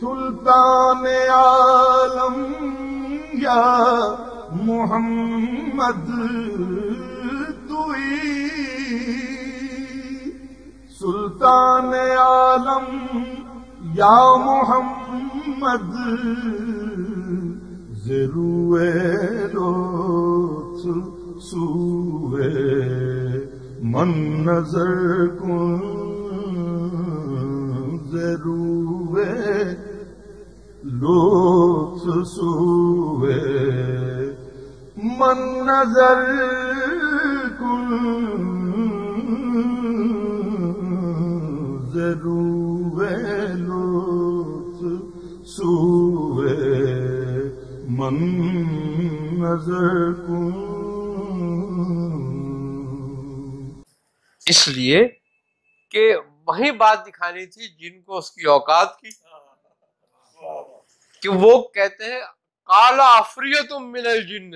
سلطان عالم یا محمد سلطان عالم یا محمد ضروے لطف سوے من نظر کن ضروے لطف سوے من نظر کن ضروے لطف سوے من نظر کن. اس لیے کہ وہی بات دکھانی تھی جن کو اس کی اوقات کی، کہ وہ کہتے ہیں قال عفریت من الجن،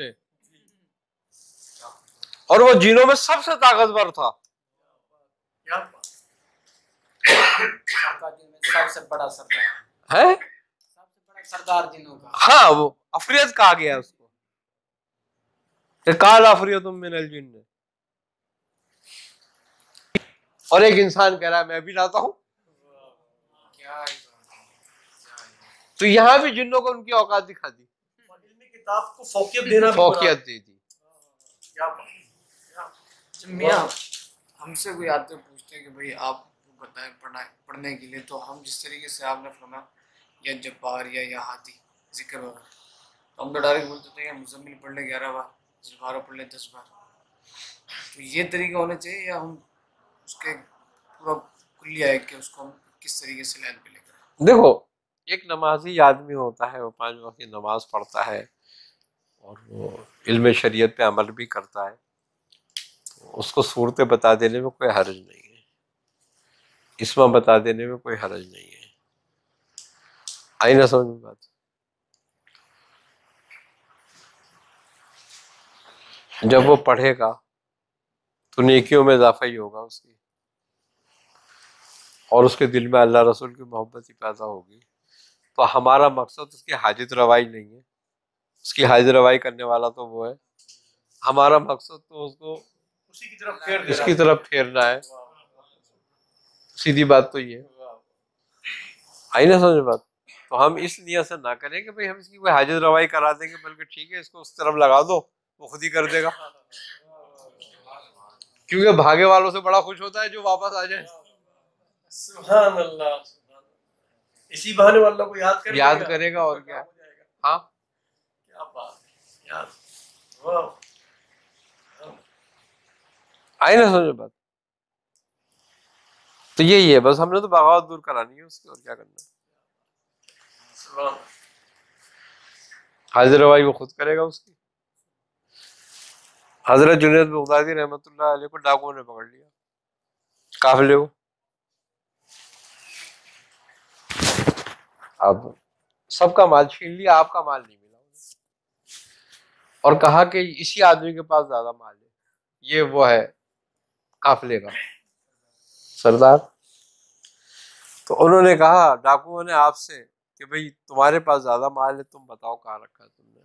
اور وہ جنوں میں سب سے طاقتور تھا. سب سے بڑا سردار ہے، سب سے بڑا سردار جنوں کا. ہاں وہ عفریت کہا گیا اس کو کہ قال عفریت من الجن. اور ایک انسان کہہ رہا ہے میں بھی لاتا ہوں. تو یہاں بھی جنوں کو ان کی اوقات دکھا دی، کتاب کو فوقیت دینا، فوقیت دے دی. میاں ہم سے کوئی آتے پوچھتے ہیں کہ بھائی آپ بتائیں پڑھنے کے لیے، تو ہم جس طریقے سے آپ نے فرمایا یا جبار یا ہادی ذکر وغیرہ، تو ہم تو ڈائریکٹ بولتے تھے کہ مزمل پڑھ لیں 11 بار، جبارہ پڑھ لیں 10 بار. تو یہ طریقہ ہونا چاہیے یا ہم اس کے پورا کلیہ ہے کہ اس کو ہم کس طریقے سے لائن پہ لے کر؟ دیکھو ایک نمازی آدمی ہوتا ہے، وہ 5 وقت کی نماز پڑھتا ہے اور وہ علم شریعت پہ عمل بھی کرتا ہے، اس کو صورتیں بتا دینے میں کوئی حرج نہیں ہے، اسما بتا دینے میں کوئی حرج نہیں ہے. آئی نہ سمجھ میں بات؟ جب وہ پڑھے گا تو نیکیوں میں اضافہ ہی ہوگا اس کی، اور اس کے دل میں اللہ رسول کی محبت ہی پیدا ہوگی. تو ہمارا مقصد اس کی حاجت روائی نہیں ہے، اس کی حاجت روائی کرنے والا تو وہ ہے. ہمارا مقصد تو اس کو اس کی طرف پھیرنا ہے. سیدھی بات تو یہ ہے. آئی نہ سمجھ بات؟ تو ہم اس نیت سے نہ کریں کہ بھئی ہم اس کی کوئی حاجت روائی کرا دیں گے، بلکہ ٹھیک ہے اس کو اس طرف لگا دو، وہ خود ہی کر دے گا. کیونکہ بھاگے والوں سے بڑا خوش ہوتا ہے جو واپس آ جائے. سبحان اللہ، اسی بہانے واللہ کو یاد کرے گا اور کیا. ہاں کیا بات یار، واہ. آئی نہ سمجھ بات؟ تو یہی ہے بس، ہم نے تو بغاوت دور کرانی ہے اس کی، اور کیا کرنا ہے. حاضر روائی وہ خود کرے گا اس کی. حضرت جنید بغدادی رحمۃ اللہ علیہ کو ڈاکوؤں نے پکڑ لیا، قافلے کو. اب سب کا مال چھین لیا، آپ کا مال نہیں ملا، اور کہا کہ اسی آدمی کے پاس زیادہ مال ہے، یہ وہ ہے قافلے کا سردار. تو انہوں نے کہا ڈاکوؤں نے آپ سے کہ بھئی تمہارے پاس زیادہ مال ہے، تم بتاؤ کہاں رکھا ہے تم نے.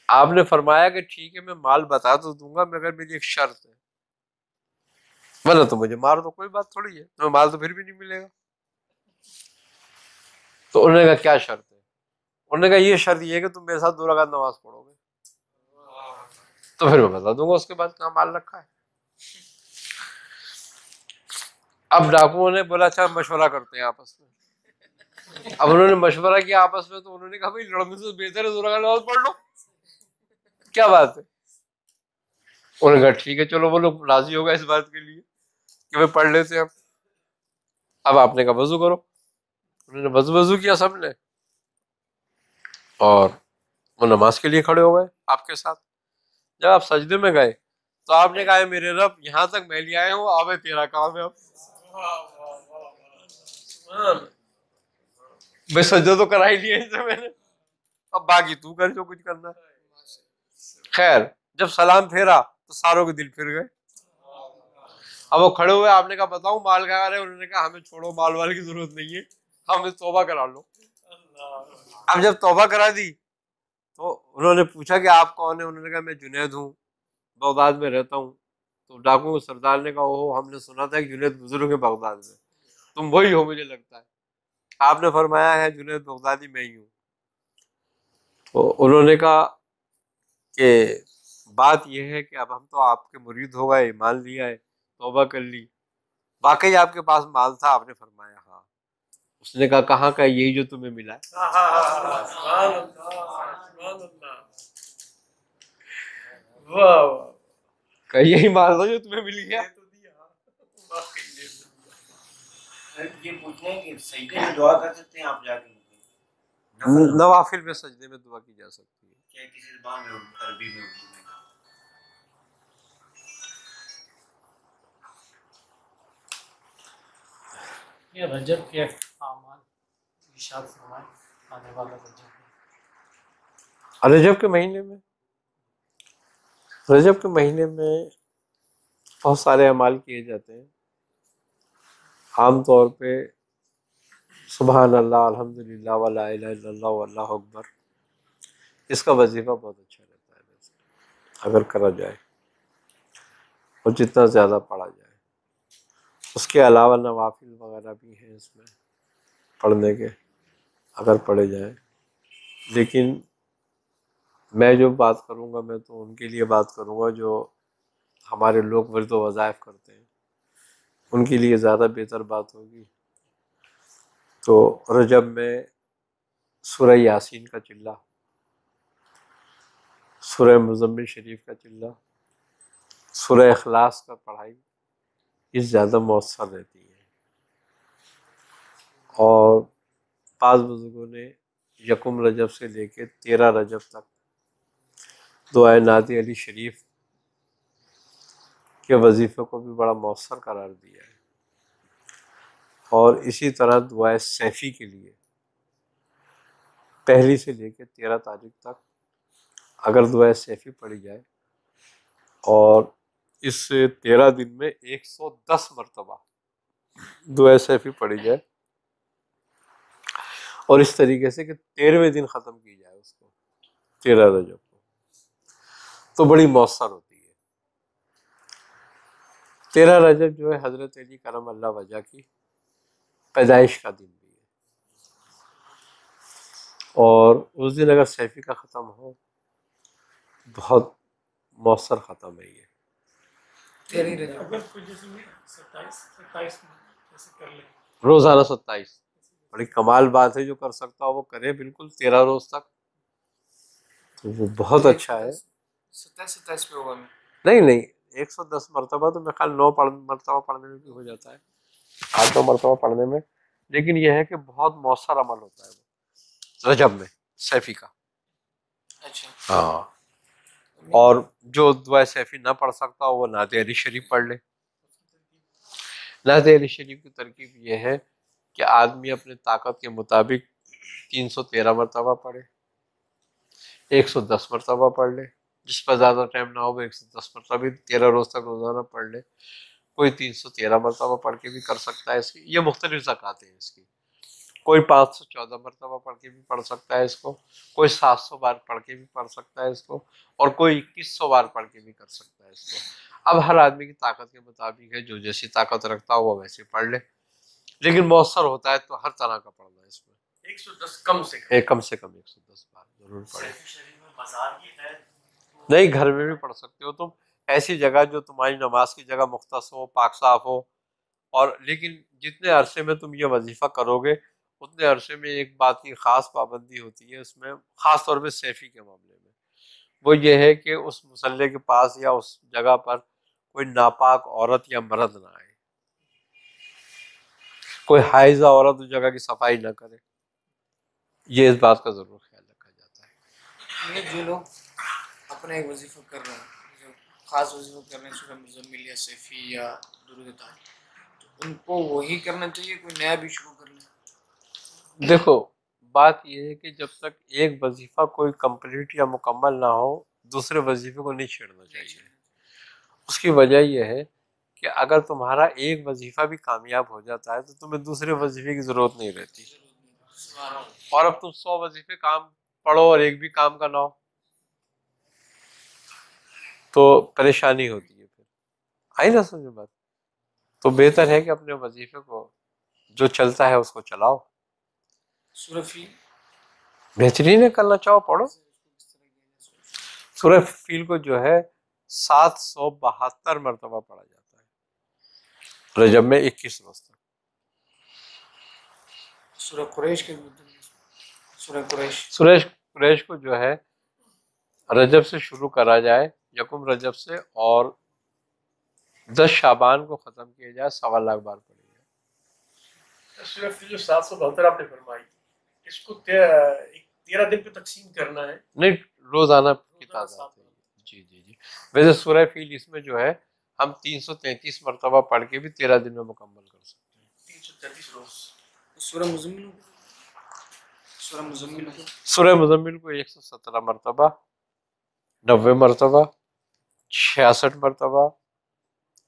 آپ نے فرمایا کہ ٹھیک ہے میں مال بتا تو دوں گا، مگر میری ایک شرط ہے، ورنہ تو مجھے مار دو، کوئی بات تھوڑی ہے، تمہیں مال تو پھر بھی نہیں ملے گا. تو انہوں نے کہا کیا شرط ہے؟ انہوں نے کہا یہ شرط یہ ہے کہ تم میرے ساتھ 2 رکعت نماز پڑھو گے، تو پھر میں بتا دوں گا اس کے بعد کہاں مال رکھا ہے. اب ڈاکوؤں نے بولا اچھا مشورہ کرتے ہیں آپس میں. اب انہوں نے مشورہ کیا آپس میں، تو انہوں نے کہا بھائی لڑنے سے بہتر ہے 2 رکعت نماز پڑھ لو، کیا بات ہے. انہوں نے کہا ٹھیک ہے چلو، وہ لوگ راضی ہوگا اس بات کے لیے کہ وہ پڑھ لیتے ہیں. اب آپ نے کہا وضو کرو، انہوں نے وضو کیا سب نے، اور وہ نماز کے لیے کھڑے ہو گئے آپ کے ساتھ. جب آپ سجدے میں گئے تو آپ نے کہا میرے رب یہاں تک میں لے آئے ہوں، اب تیرا کام ہے. اب میں سجدہ تو کرا ہی لیا ان سے میں نے، اب باقی تو کر جو کچھ کرنا ہے۔ خیر جب سلام پھیرا تو ساروں کے دل پھر گئے۔ اب وہ کھڑے ہوئے، آپ نے کہا بتاؤں مال کہاں رہے؟ انہوں نے کہا ہمیں چھوڑو، مال والے کی ضرورت نہیں ہے، ہمیں توبہ کرا لو۔ اب جب توبہ کرا دی تو انہوں نے پوچھا کہ آپ کون ہیں؟ انہوں نے کہا میں جنید ہوں، بغداد میں رہتا ہوں۔ تو ڈاکو سردار نے کہا اوہ ہم نے سنا تھا کہ جنید بزرگ ہے بغداد میں، تم وہی ہو مجھے لگتا ہے۔ آپ نے فرمایا ہے جنید بغدادی میں ہی ہوں۔ تو انہوں نے کہا کہ بات یہ ہے کہ اب ہم تو آپ کے مرید ہو گئے، ایمان لیا ہے، توبہ کر لی، واقعی آپ کے پاس مال تھا؟ آپ نے فرمایا ہاں۔ اس نے کہا کہاں کا؟ یہی جو تمہیں ملا ہے۔ سبحان اللہ، سبحان اللہ، واہ واہ، کہ یہی مال تھا جو تمہیں مل گیا۔ یہ پوچھنا ہے کہ سجدے میں دعا کر سکتے ہیں آپ جا کے؟ نوافل میں سجدے میں دعا کی جا سکتی ہے، کیا کسی زبان میں عربی میں اردو میں؟ یہ رجب کے اعمال ارشاد فرمائے آنے والا رجب کے مہینے میں، رجب کے مہینے میں بہت سارے اعمال کیے جاتے ہیں۔ عام طور پہ سبحان اللہ، الحمدللہ، ولا الہ الا اللہ، واللہ اکبر، اس کا وظیفہ بہت اچھا رہتا ہے ویسے اگر کرا جائے اور جتنا زیادہ پڑھا جائے۔ اس کے علاوہ نوافل وغیرہ بھی ہیں اس میں پڑھنے کے، اگر پڑھے جائیں۔ لیکن میں جو بات کروں گا میں تو ان کے لیے بات کروں گا جو ہمارے لوگ ورد و وظائف کرتے ہیں، ان کے لیے زیادہ بہتر بات ہوگی۔ تو رجب میں سورہ یاسین کا چلہ، سورہ مزمل شریف کا چلہ، سورہ اخلاص کا پڑھائی یہ زیادہ مؤثر رہتی ہے۔ اور بعض بزرگوں نے یکم رجب سے لے کے 13 رجب تک دعائے نادی علی شریف کے وظیفے کو بھی بڑا مؤثر قرار دیا ہے۔ اور اسی طرح دعائے سیفی کے لیے پہلی سے لے کے 13 تاریخ تک اگر دعائے سیفی پڑھی جائے اور اس 13 دن میں 110 مرتبہ دعائے سیفی پڑھی جائے اور اس طریقے سے کہ 13ویں دن ختم کی جائے اس کو 13 رجب کو، تو بڑی مؤثر ہوتی ہے۔ 13 رجب جو ہے حضرت علی کرم اللہ وجہ کی پیدائش کا دن بھی ہے، اور اس دن اگر سیفی کا ختم ہو بہت مؤثر ختم ہے یہ۔ تیری رجب اگر کوئی جیسے 27 میں جیسے کر لے روزانہ 27 بڑی کمال بات ہے، جو کر سکتا ہو وہ کرے بالکل 13 روز تک، تو وہ بہت اچھا ہے۔ 27 پہ ہوگا میں نہیں 110 مرتبہ تو میرے خیال 9 مرتبہ پڑھنے میں بھی ہو جاتا ہے، 8 مرتبہ پڑھنے میں، لیکن یہ ہے کہ بہت مؤثر عمل ہوتا ہے وہ رجب میں سیفی کا۔ اچھا ہاں، اور جو دعائے سیفی نہ پڑھ سکتا ہو وہ نعت علی شریف پڑھ لے۔ نعت علی شریف کی ترکیب یہ ہے کہ آدمی اپنے طاقت کے مطابق 313 مرتبہ پڑھے، 110 مرتبہ پڑھ لے، جس پر زیادہ ٹائم نہ ہو وہ 110 مرتبہ 13 روز تک روزانہ پڑھ لے، کوئی 313 مرتبہ پڑھ کے بھی کر سکتا ہے اس کی، یہ مختلف زکوٰۃ ہیں اس کی، کوئی 514 مرتبہ پڑھ کے بھی پڑھ سکتا ہے اس کو، کوئی 700 بار پڑھ کے بھی پڑھ سکتا ہے اس کو، اور کوئی 2100 بار پڑھ کے بھی کر سکتا ہے اس کو۔ اب ہر آدمی کی طاقت کے مطابق ہے، جو جیسی طاقت رکھتا ہو وہ ویسے پڑھ لے، لیکن مؤثر ہوتا ہے تو ہر طرح کا پڑھنا ہے اس میں، 110 کم سے کم، کم سے کم 110 بار ضرور پڑھے۔ سیفی شریف میں مزار کی ہے، نہیں، گھر میں بھی پڑھ سکتے ہو تم، ایسی جگہ جو تمہاری نماز کی جگہ مختص ہو، پاک صاف ہو، اور لیکن جتنے عرصے میں تم یہ وظیفہ کرو گے اتنے عرصے میں ایک بات کی خاص پابندی ہوتی ہے اس میں، خاص طور پہ سیفی کے معاملے میں، وہ یہ ہے کہ اس مصلے کے پاس یا اس جگہ پر کوئی ناپاک عورت یا مرد نہ آئے، کوئی حائضہ عورت اس جگہ کی صفائی نہ کرے، یہ اس بات کا ضرور خیال رکھا جاتا ہے۔ یہ جو لوگ اپنا ایک وظیفہ کر رہے ہیں، جو خاص وظیفہ کر رہے ہیں سورہ مزمل یا سیفی یا درود طاہر، تو ان کو وہی کرنا چاہیے، کوئی نیا بھی شروع کر لیں؟ دیکھو بات یہ ہے کہ جب تک ایک وظیفہ کوئی کمپلیٹ یا مکمل نہ ہو دوسرے وظیفے کو نہیں چھیڑنا چاہیے. اس کی وجہ یہ ہے کہ اگر تمہارا ایک وظیفہ بھی کامیاب ہو جاتا ہے تو تمہیں دوسرے وظیفے کی ضرورت نہیں رہتی. اور اب تم 100 وظیفے کام پڑھو اور ایک بھی کام کا نہ ہو تو پریشانی ہوتی ہے. پھر آئی نا سمجھ بات؟ تو بہتر ہے کہ اپنے وظیفے کو جو چلتا ہے اس کو چلاؤ. سورہ فیل بہترین ہے، کرنا چاہو پڑھو. سورہ فیل کو جو ہے 772 مرتبہ پڑھا جاتا ہے رجب میں 21 روز تک. سورہ قریش کے سورہ قریش سورہ قریش کو جو ہے رجب سے شروع کرا جائے، یکم رجب سے، اور 10 شعبان کو ختم کیا جائے، 1.25 لاکھ بار پڑھی جائے. سورہ فیل جو 772 آپ نے فرمائی، اس کو 13 دن پہ تقسیم کرنا ہے. نہیں، روزانہ کی تعداد ہے. جی جی جی. ویسے سورہ فیل اس میں جو ہے ہم 333 مرتبہ پڑھ کے بھی 13 دن میں مکمل کر سکتے ہیں. 333 روز. سورہ مزمل سورہ مزمل سورہ مزمل کو 117 مرتبہ، 90 مرتبہ، 66 مرتبہ،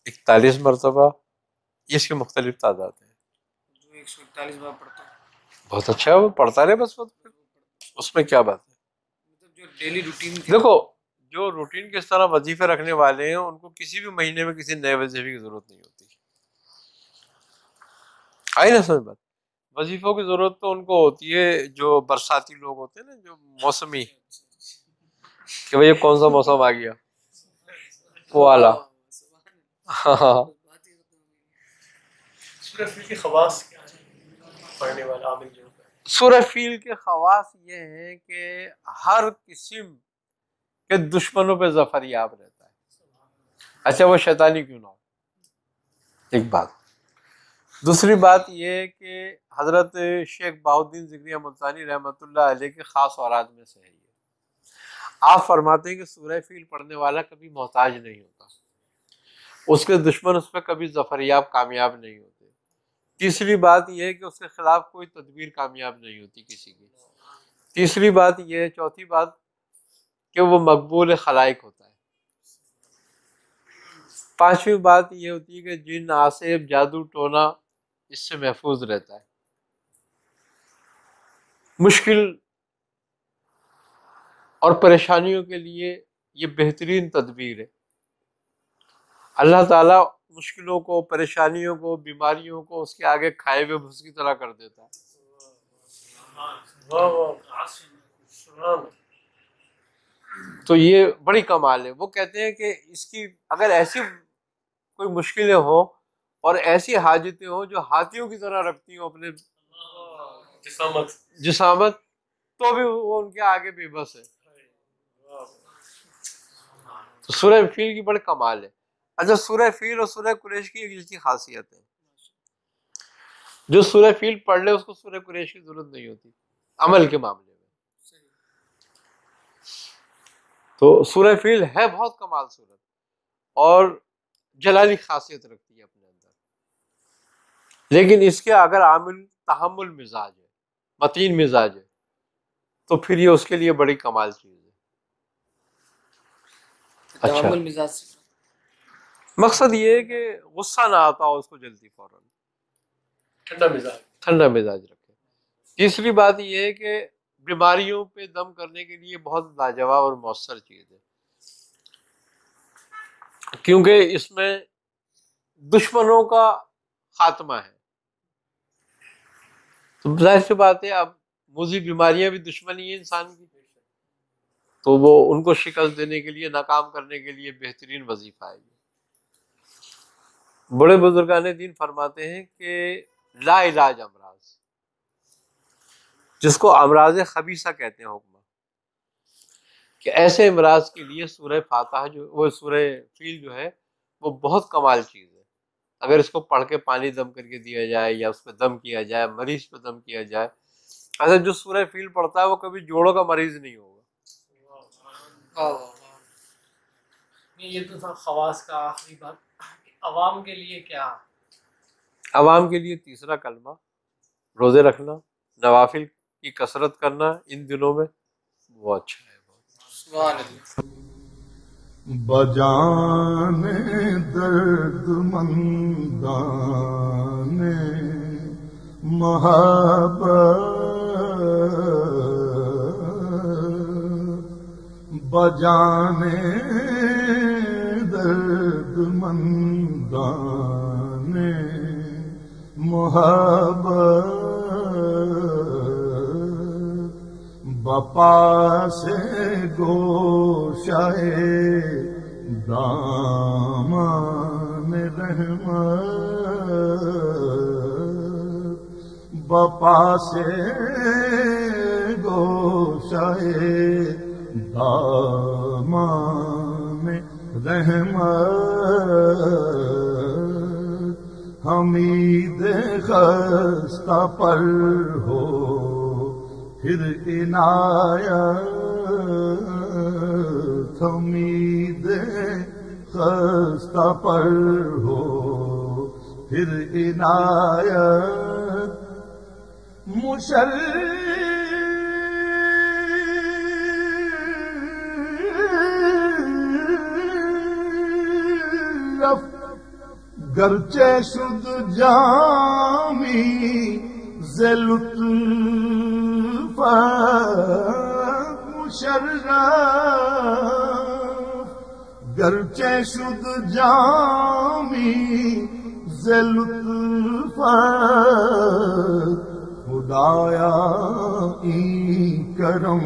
41 مرتبہ، یہ اس کی مختلف تعداد ہیں. جو 141 بار پڑھتا ہے. بہت اچھا ہے، وہ پڑھتا رہے بس. اس میں کیا بات ہے؟ مطلب جو ڈیلی روٹین دیکھو، جو روٹین کے اس طرح وظیفے رکھنے والے ہیں ان کو کسی بھی مہینے میں کسی نئے وظیفے کی ضرورت نہیں ہوتی. آئی نا سمجھ بات؟ وظیفوں کی ضرورت تو ان کو ہوتی ہے جو برساتی لوگ ہوتے ہیں نا، جو موسمی، کہ بھئی یہ کون سا موسم آ گیا، وہ والا. ہاں. سورہ فیل کی خواص کیا ہے پڑھنے والا عامل جو ہوتا ہے؟ سورہ فیل کے خواص یہ ہیں کہ ہر قسم کے دشمنوں پہ ظفر یاب رہتا ہے. اچھا وہ شیطانی کیوں نہ ہو، ایک بات. دوسری بات یہ کہ حضرت شیخ بہاؤالدین ذکریہ ملتانی رحمۃ اللہ علیہ کے خاص اوراد میں سے ہے یہ. آپ فرماتے ہیں کہ سورہ فیل پڑھنے والا کبھی محتاج نہیں ہوتا، اس کے دشمن اس پہ کبھی ظفریاب کامیاب نہیں ہوتے. تیسری بات یہ ہے کہ اس کے خلاف کوئی تدبیر کامیاب نہیں ہوتی کسی کی. تیسری بات یہ ہے، چوتھی بات، کہ وہ مقبول خلائق ہوتا ہے. پانچویں بات یہ ہوتی ہے کہ جن، آصف، جادو ٹونا اس سے محفوظ رہتا ہے. مشکل اور پریشانیوں کے لیے یہ بہترین تدبیر ہے. اللہ تعالیٰ مشکلوں کو، پریشانیوں کو، بیماریوں کو اس کے آگے کھائے ہوئے بھس کی طرح کر دیتا ہے. تو یہ بڑی کمال ہے. وہ کہتے ہیں کہ اس کی اگر ایسی کوئی مشکلیں ہوں اور ایسی حاجتیں ہوں جو ہاتھیوں کی طرح رکھتی ہوں اپنے جسامت، تو بھی وہ ان کے آگے بے بس ہے. تو سورہ فیل کی بڑے کمال ہے. اچھا، سورہ فیل اور سورہ قریش کی ایک جیسی خاصیت ہے. جو سورہ فیل پڑھ لے اس کو سورہ قریش کی ضرورت نہیں ہوتی عمل کے معاملے میں. تو سورہ فیل ہے بہت کمال صورت اور جلالی خاصیت رکھتی ہے اپنے اندر، لیکن اس کے اگر عامل تحمل مزاج ہے، متین مزاج ہے، تو پھر یہ اس کے لیے بڑی کمال چیز ہے. اچھا، تحمل مزاج سے مقصد یہ ہے کہ غصہ نہ آتا ہو اس کو جلدی، فوراً ٹھنڈا مزاج رکھے. تیسری بات یہ ہے کہ بیماریوں پہ دم کرنے کے لیے بہت لاجواب اور مؤثر چیز ہے، کیونکہ اس میں دشمنوں کا خاتمہ ہے. تو ظاہر سی بات ہے اب موذی بیماریاں بھی دشمنی ہے انسان کی، تو وہ ان کو شکست دینے کے لیے، ناکام کرنے کے لیے بہترین وظیفہ ہے. بڑے بزرگان دین فرماتے ہیں کہ لا علاج امراض، جس کو امراض خبیثہ کہتے ہیں حکمہ، کہ ایسے امراض کے لیے سورہ فاتحہ وہ سورہ فیل جو ہے وہ بہت کمال چیز ہے. اگر اس کو پڑھ کے پانی دم کر کے دیا جائے یا اس پہ دم کیا جائے، مریض پہ دم کیا جائے، اگر جو سورہ فیل پڑھتا ہے وہ کبھی جوڑوں کا مریض نہیں ہوگا. یہ تو تھا خواص کا. آخری بات، عوام کے لیے کیا؟ عوام کے لیے تیسرا کلمہ، روزے رکھنا، نوافل کی کثرت کرنا ان دنوں میں وہ اچھا ہے. سبحان اللہ. بجان درد مندان محبت بجان درد مندان محبت بپا سے گوشائے دامان رحمت بپا سے گوشائے دامان رحمت حمید خستہ پر ہو پھر عنایت امید خستہ پر ہو پھر عنایت مشرف گرچہ شد جامی ز لطف مشرف گرچہ شد جامی ز لطف خدایا این کرم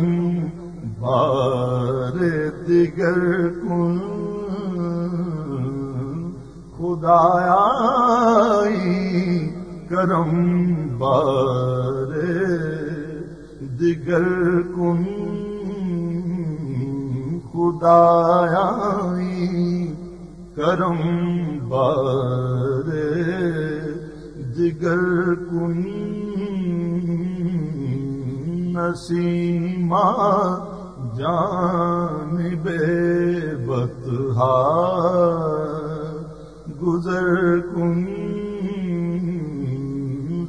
بار دیگر کن خدایا این کرم بار دیگر کن خدایا کرم بار دیگر کن نسیمہ جانب بطحا گزر کن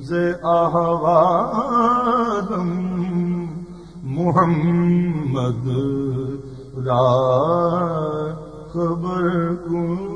ز احوالم محمد را خبر کن